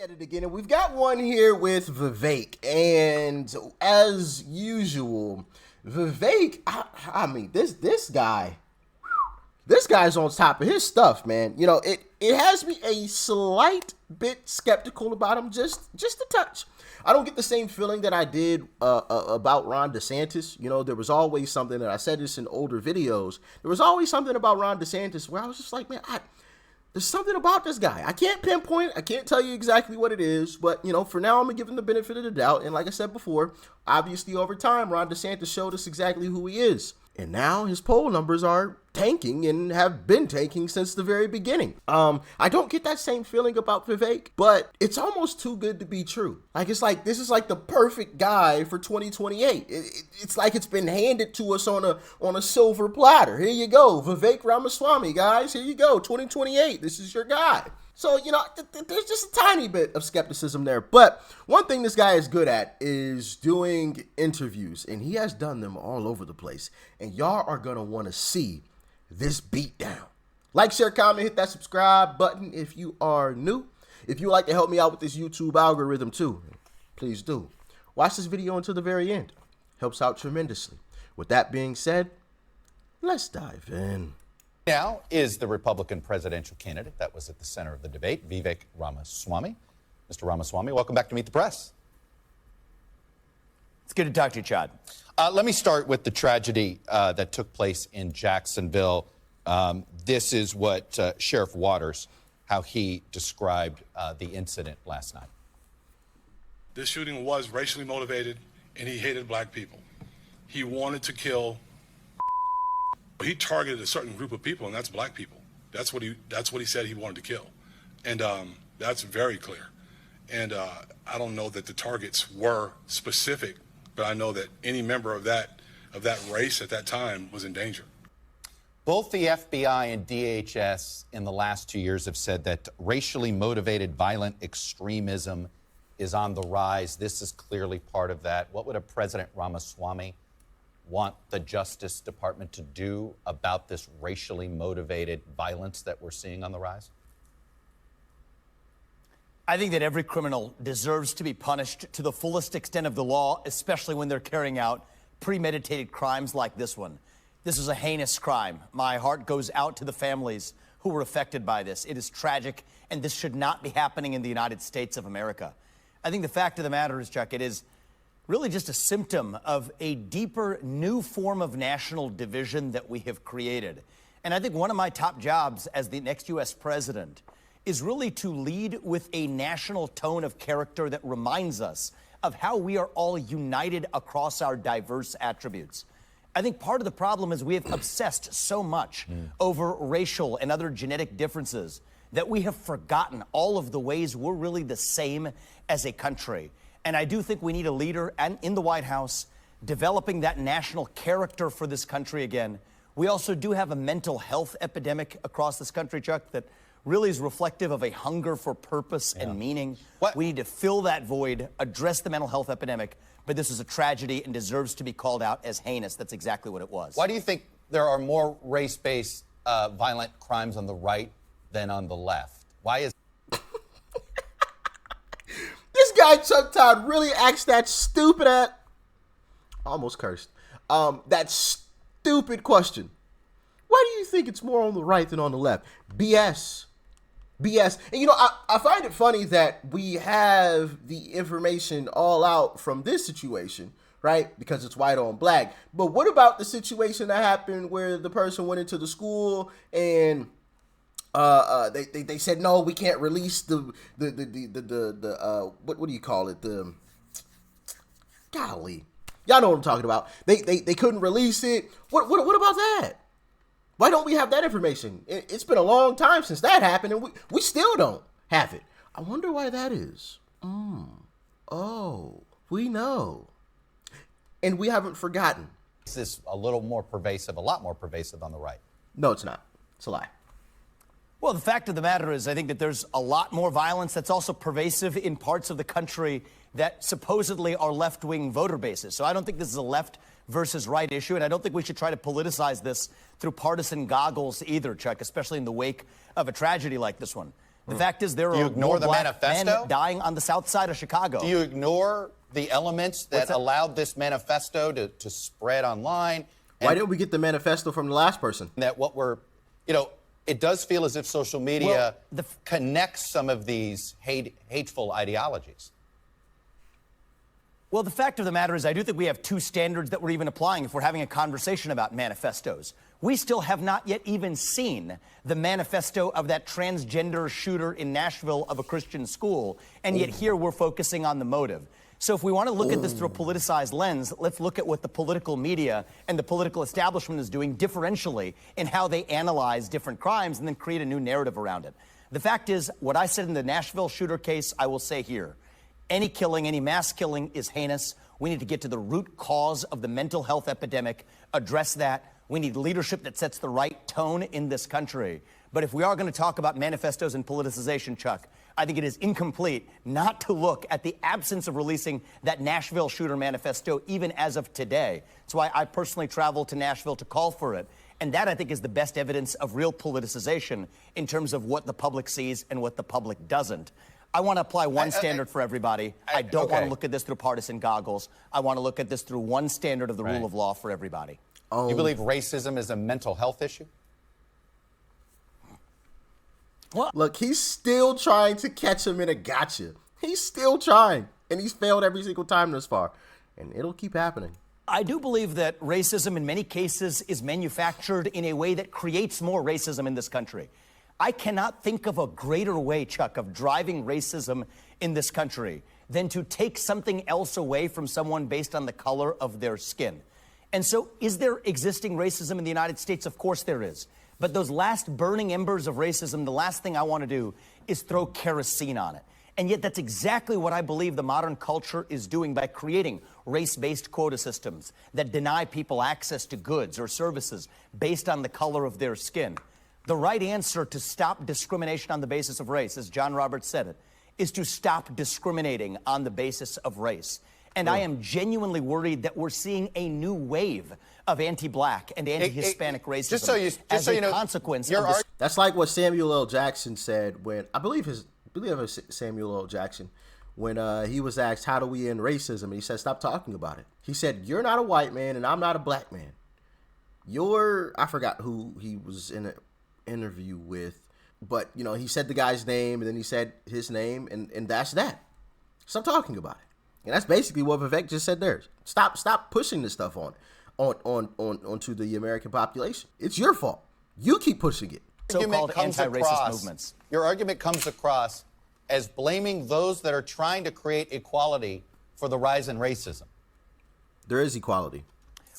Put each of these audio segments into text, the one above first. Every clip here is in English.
At it again, and we've got one here with Vivek, and as usual, Vivek, I mean, this guy's on top of his stuff, man. You know, it has me a slight bit skeptical about him, just a touch. I don't get the same feeling that I did about Ron DeSantis. You know, there was always something, and I said this in older videos, there was always something about Ron DeSantis where I was just like, man, there's something about this guy. I can't pinpoint. I can't tell you exactly what it is. But, you know, for now, I'm going to give him the benefit of the doubt. And like I said before, obviously over time, Ron DeSantis showed us exactly who he is. And now his poll numbers are tanking and have been tanking since the very beginning. I don't get that same feeling about Vivek, but it's almost too good to be true. It's like this is like the perfect guy for 2028. It's like it's been handed to us on a silver platter. Here you go, Vivek Ramaswamy, guys. Here you go, 2028. This is your guy. So, you know, there's just a tiny bit of skepticism there. But one thing this guy is good at is doing interviews, and he has done them all over the place. And y'all are going to want to see this beat down. Like, share, comment, hit that subscribe button if you are new. If you would like to help me out with this YouTube algorithm too, please do. Watch this video until the very end. Helps out tremendously. With that being said, let's dive in. Now is the Republican presidential candidate that was at the center of the debate, Vivek Ramaswamy. Mr. Ramaswamy, welcome back to Meet the Press. It's good to talk to you, Todd. Let me start with the tragedy that took place in Jacksonville. This is what Sheriff Waters, how he described the incident last night. This shooting was racially motivated, and he hated black people. He wanted to kill. He targeted a certain group of people, and that's black people. That's what he said he wanted to kill, and that's very clear. And I don't know that the targets were specific, but I know that any member of that race at that time was in danger. Both the FBI and DHS in the last 2 years have said that racially motivated violent extremism is on the rise. This is clearly part of that. What would a President Ramaswamy want the Justice Department to do about this racially motivated violence that we're seeing on the rise? I think that every criminal deserves to be punished to the fullest extent of the law, especially when they're carrying out premeditated crimes like this one. This is a heinous crime. My heart goes out to the families who were affected by this. It is tragic, and this should not be happening in the United States of America. I think the fact of the matter is, Chuck, it is really just a symptom of a deeper, new form of national division that we have created. And I think one of my top jobs as the next U.S. president is really to lead with a national tone of character that reminds us of how we are all united across our diverse attributes. I think part of the problem is we have obsessed so much over racial and other genetic differences that we have forgotten all of the ways we're really the same as a country. And I do think we need a leader and in the White House developing that national character for this country again. We also do have a mental health epidemic across this country, Chuck, that really is reflective of a hunger for purpose and meaning. We need to fill that void, address the mental health epidemic, but this is a tragedy and deserves to be called out as heinous. That's exactly what it was. Why do you think there are more race-based violent crimes on the right than on the left? Why is This guy, Chuck Todd, really asked that stupid almost cursed. That stupid question. Why do you think it's more on the right than on the left? BS. And you know, I find it funny that we have the information all out from this situation, right? Because it's white on black. But what about the situation that happened where the person went into the school and they said, no, we can't release the what do you call it? Golly, y'all know what I'm talking about. They couldn't release it. What about that? Why don't we have that information? It's been a long time since that happened, and we still don't have it. I wonder why that is. Oh, we know. And we haven't forgotten. Is this a little more pervasive, a lot more pervasive on the right? No, it's not. It's a lie. Well, the fact of the matter is, I think that there's a lot more violence that's also pervasive in parts of the country that supposedly are left-wing voter bases. So I don't think this is a left versus right issue, and I don't think we should try to politicize this through partisan goggles either, Chuck, especially in the wake of a tragedy like this one. The fact is there Do you are ignore more the black manifesto? men dying on the south side of Chicago. Do you ignore the elements that allowed this manifesto to spread online? Why didn't we get the manifesto from the last person? That what we're, it does feel as if social media connects some of these hateful ideologies. Well, the fact of the matter is I do think we have two standards that we're even applying if we're having a conversation about manifestos. We still have not yet even seen the manifesto of that transgender shooter in Nashville of a Christian school, and yet here we're focusing on the motive. So if we want to look at this through a politicized lens, let's look at what the political media and the political establishment is doing differentially in how they analyze different crimes and then create a new narrative around it. The fact is, what I said in the Nashville shooter case, I will say here. Any killing, any mass killing is heinous. We need to get to the root cause of the mental health epidemic, address that. We need leadership that sets the right tone in this country. But if we are going to talk about manifestos and politicization, Chuck, I think it is incomplete not to look at the absence of releasing that Nashville shooter manifesto even as of today. That's why I personally traveled to Nashville to call for it. And that, I think, is the best evidence of real politicization in terms of what the public sees and what the public doesn't. I want to apply one standard for everybody. I don't want to look at this through partisan goggles. I want to look at this through one standard of the rule of law for everybody. You believe racism is a mental health issue? Well, look, he's still trying to catch him in a gotcha. He's still trying, and he's failed every single time thus far, and it'll keep happening. I do believe that racism in many cases is manufactured in a way that creates more racism in this country. I cannot think of a greater way, Chuck, of driving racism in this country than to take something else away from someone based on the color of their skin. And so is there existing racism in the United States? Of course there is. But those last burning embers of racism, the last thing I want to do is throw kerosene on it. And yet that's exactly what I believe the modern culture is doing by creating race-based quota systems that deny people access to goods or services based on the color of their skin. The right answer to stop discrimination on the basis of race, as John Roberts said it, is to stop discriminating on the basis of race. And I am genuinely worried that we're seeing a new wave of anti-black and anti-Hispanic racism as a consequence of this. That's like what Samuel L. Jackson said when, I believe it was Samuel L. Jackson, when he was asked, how do we end racism? And he said, stop talking about it. He said, you're not a white man and I'm not a black man. I forgot who he was in an interview with, but he said the guy's name and then he said his name and that's that. Stop talking about it. And that's basically what Vivek just said there. Stop pushing this stuff onto the American population. It's your fault. You keep pushing it. So-called anti-racist movements. Your argument comes across as blaming those that are trying to create equality for the rise in racism. There is equality.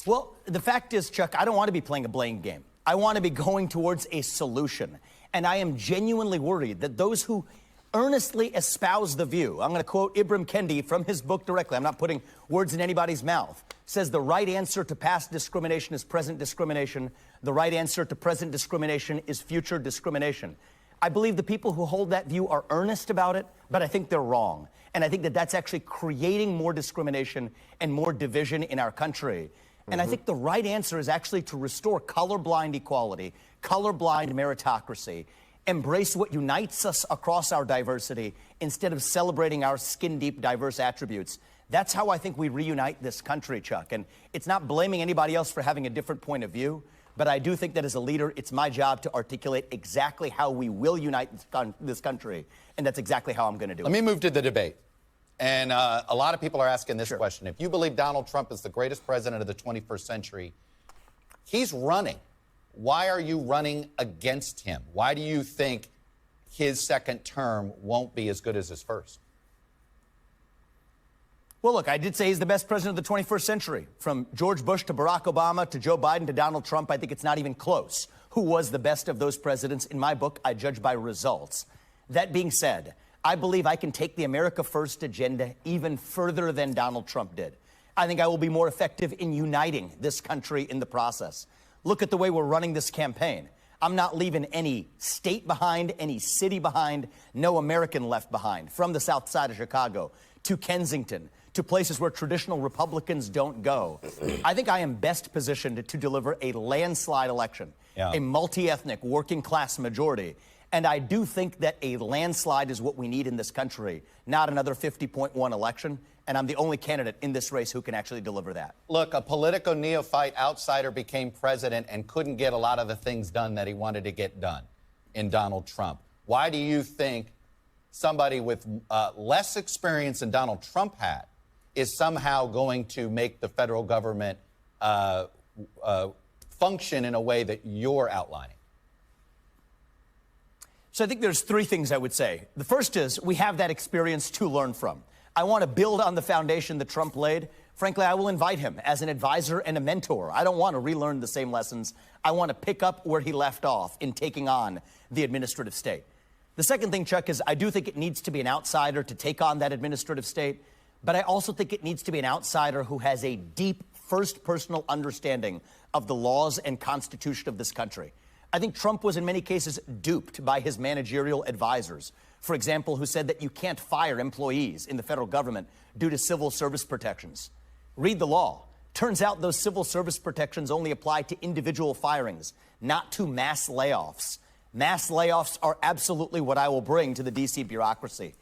Well, the fact is, Chuck, I don't want to be playing a blame game. I want to be going towards a solution. And I am genuinely worried that those who earnestly espouse the view, I'm going to quote Ibram Kendi from his book directly, I'm not putting words in anybody's mouth, says the right answer to past discrimination is present discrimination. The right answer to present discrimination is future discrimination. I believe the people who hold that view are earnest about it, but I think they're wrong. And I think that that's actually creating more discrimination and more division in our country. And I think the right answer is actually to restore colorblind equality, colorblind meritocracy, embrace what unites us across our diversity instead of celebrating our skin-deep diverse attributes. That's how I think we reunite this country, Chuck. And it's not blaming anybody else for having a different point of view, but I do think that as a leader, it's my job to articulate exactly how we will unite this country, and that's exactly how I'm going to do it. Let me move to the debate. And a lot of people are asking this question. If you believe Donald Trump is the greatest president of the 21st century, he's running. Why are you running against him? Why do you think his second term won't be as good as his first? Well, look, I did say he's the best president of the 21st century. From George Bush to Barack Obama to Joe Biden to Donald Trump, I think it's not even close. Who was the best of those presidents? In my book, I judge by results. That being said, I believe I can take the America First agenda even further than Donald Trump did. I think I will be more effective in uniting this country in the process. Look at the way we're running this campaign. I'm not leaving any state behind, any city behind, no American left behind, from the south side of Chicago to Kensington, to places where traditional Republicans don't go. I think I am best positioned to deliver a landslide election, a multi-ethnic working class majority. And I do think that a landslide is what we need in this country, not another 50.1 election. And I'm the only candidate in this race who can actually deliver that. Look, a Politico neophyte outsider became president and couldn't get a lot of the things done that he wanted to get done in Donald Trump. Why do you think somebody with less experience than Donald Trump had is somehow going to make the federal government function in a way that you're outlining? So I think there's three things I would say. The first is we have that experience to learn from. I want to build on the foundation that Trump laid. Frankly, I will invite him as an advisor and a mentor. I don't want to relearn the same lessons. I want to pick up where he left off in taking on the administrative state. The second thing, Chuck, is I do think it needs to be an outsider to take on that administrative state, but I also think it needs to be an outsider who has a deep first personal understanding of the laws and constitution of this country. I think Trump was in many cases duped by his managerial advisors, for example, who said that you can't fire employees in the federal government due to civil service protections. Read the law. Turns out those civil service protections only apply to individual firings, not to mass layoffs. Mass layoffs are absolutely what I will bring to the D.C. bureaucracy.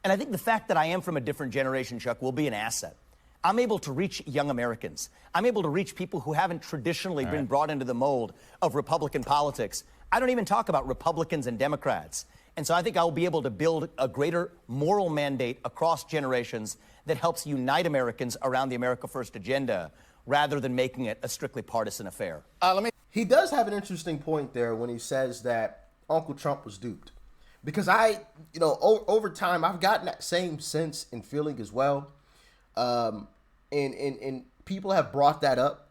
And I think the fact that I am from a different generation, Chuck, will be an asset. I'm able to reach young Americans. I'm able to reach people who haven't traditionally been brought into the mold of Republican politics. I don't even talk about Republicans and Democrats. And so I think I will be able to build a greater moral mandate across generations that helps unite Americans around the America First agenda rather than making it a strictly partisan affair. He does have an interesting point there when he says that Uncle Trump was duped. Because over time, I've gotten that same sense and feeling as well. And people have brought that up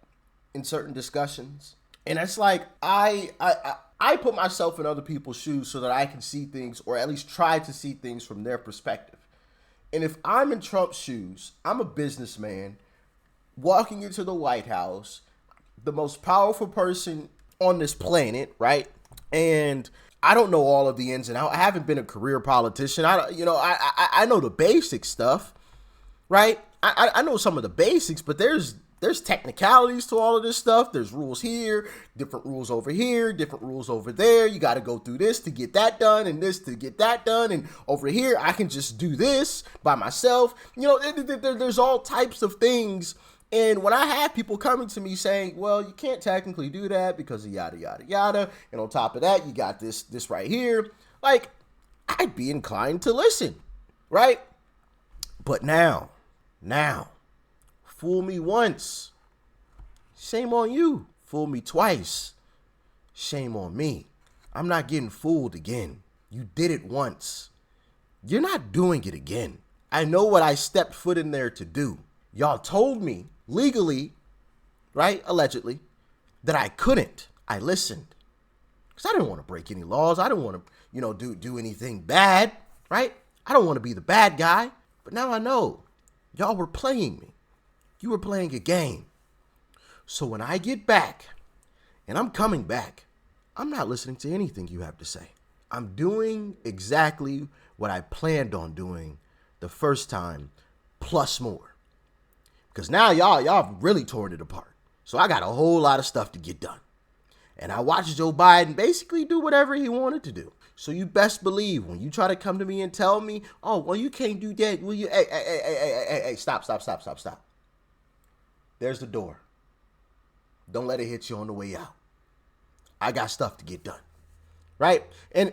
in certain discussions. And it's like, I put myself in other people's shoes so that I can see things, or at least try to see things from their perspective. And if I'm in Trump's shoes, I'm a businessman walking into the White House, the most powerful person on this planet, right? And I don't know all of the ins and outs. I haven't been a career politician. I know the basic stuff, right? I know some of the basics, but there's technicalities to all of this stuff. There's rules here, different rules over here, different rules over there. You got to go through this to get that done and this to get that done. And over here, I can just do this by myself. There's all types of things. And when I have people coming to me saying, well, you can't technically do that because of yada, yada, yada. And on top of that, you got this right here. Like, I'd be inclined to listen, right? But now, fool me once, shame on you. Fool me twice, shame on me. I'm not getting fooled again. You did it once. You're not doing it again. I know what I stepped foot in there to do. Y'all told me legally, right, allegedly, that I couldn't. I listened because I didn't want to break any laws. I didn't want to, do anything bad, right? I don't want to be the bad guy. But now I know y'all were playing me. You were playing a game. So when I get back, and I'm coming back, I'm not listening to anything you have to say. I'm doing exactly what I planned on doing the first time, plus more. Because now y'all really torn it apart. So I got a whole lot of stuff to get done. And I watched Joe Biden basically do whatever he wanted to do. So you best believe when you try to come to me and tell me, oh, well, you can't do that. Will you? Hey, stop. There's the door. Don't let it hit you on the way out. I got stuff to get done. Right? And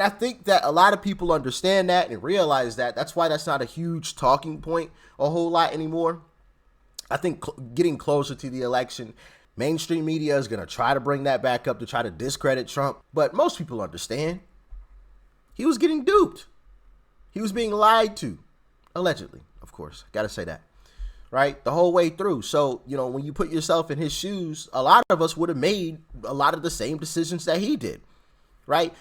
I think that a lot of people understand that and realize that. That's why that's not a huge talking point a whole lot anymore. I think getting closer to the election, mainstream media is going to try to bring that back up to try to discredit Trump. But most people understand. He was getting duped. He was being lied to. Allegedly, of course. Got to say that. Right? The whole way through. So, when you put yourself in his shoes, a lot of us would have made a lot of the same decisions that he did. Right?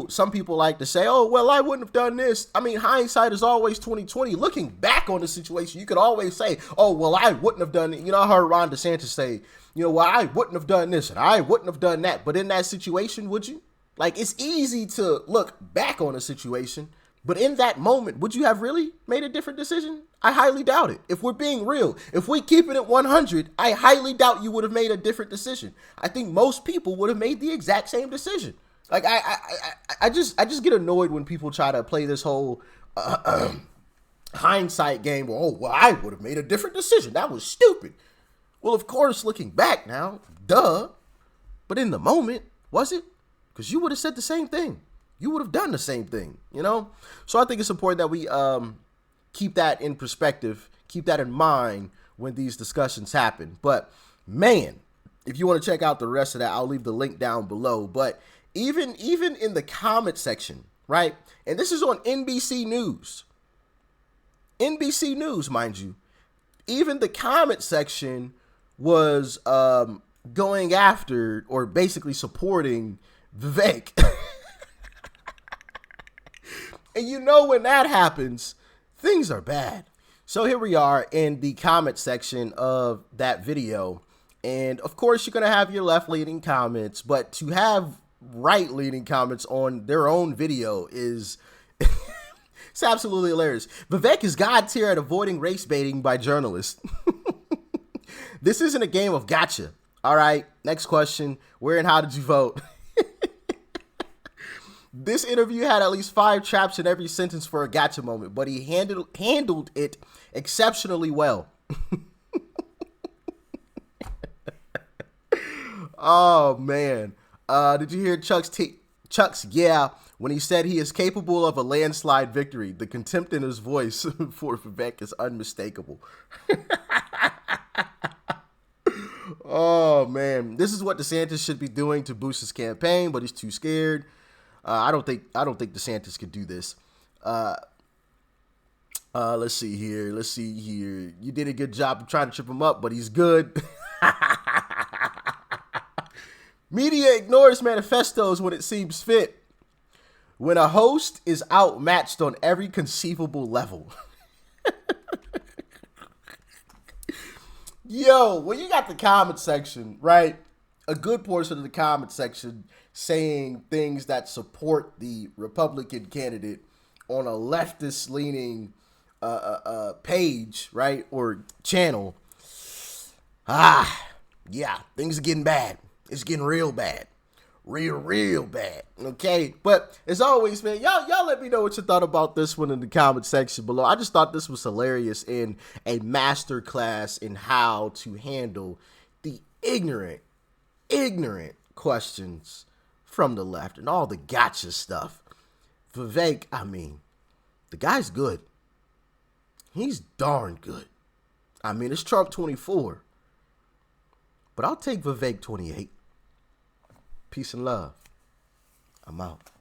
Some people like to say, oh, well, I wouldn't have done this. I mean, hindsight is always 20/20. Looking back on the situation, you could always say, oh, well, I wouldn't have done it. I heard Ron DeSantis say, well, I wouldn't have done this and I wouldn't have done that. But in that situation, would you? Like, it's easy to look back on a situation, but in that moment, would you have really made a different decision? I highly doubt it. If we're being real, if we keep it at 100, I highly doubt you would have made a different decision. I think most people would have made the exact same decision. Like I just get annoyed when people try to play this whole hindsight game. Well, I would have made a different decision. That was stupid. Well, of course, looking back now, duh. But in the moment, was it? Because you would have said the same thing. You would have done the same thing, you know? So I think it's important that we keep that in perspective, keep that in mind when these discussions happen. But man, if you want to check out the rest of that, I'll leave the link down below. But even in the comment section, right? And this is on NBC News. NBC News, mind you. Even the comment section was going after or basically supporting Vivek. And you know when that happens, things are bad. So here we are in the comment section of that video. And of course, you're going to have your left-leaning comments, but to have right-leaning comments on their own video is it's absolutely hilarious. Vivek is God tier at avoiding race baiting by journalists. This isn't a game of gotcha. All right, next question. Where and how did you vote? This interview had at least 5 traps in every sentence for a gotcha moment, but he handled it exceptionally well. Oh, man. Did you hear Chuck's yeah when he said he is capable of a landslide victory? The contempt in his voice for Vivek is unmistakable. Oh, man. This is what DeSantis should be doing to boost his campaign, but he's too scared. I don't think DeSantis could do this. Let's see here. You did a good job of trying to trip him up, but he's good. Media ignores manifestos when it seems fit. When a host is outmatched on every conceivable level. Yo, when you got the comment section, right? A good portion of the comment section saying things that support the Republican candidate on a leftist leaning page, right? Or channel. Yeah, things are getting bad. It's getting real bad. Real bad. Okay? But as always, man, y'all let me know what you thought about this one in the comment section below. I just thought this was hilarious and a master class in how to handle the ignorant questions from the left and all the gotcha stuff. Vivek, I mean, the guy's good. He's darn good. I mean, it's Trump 24. But I'll take Vivek 28. Peace and love. I'm out.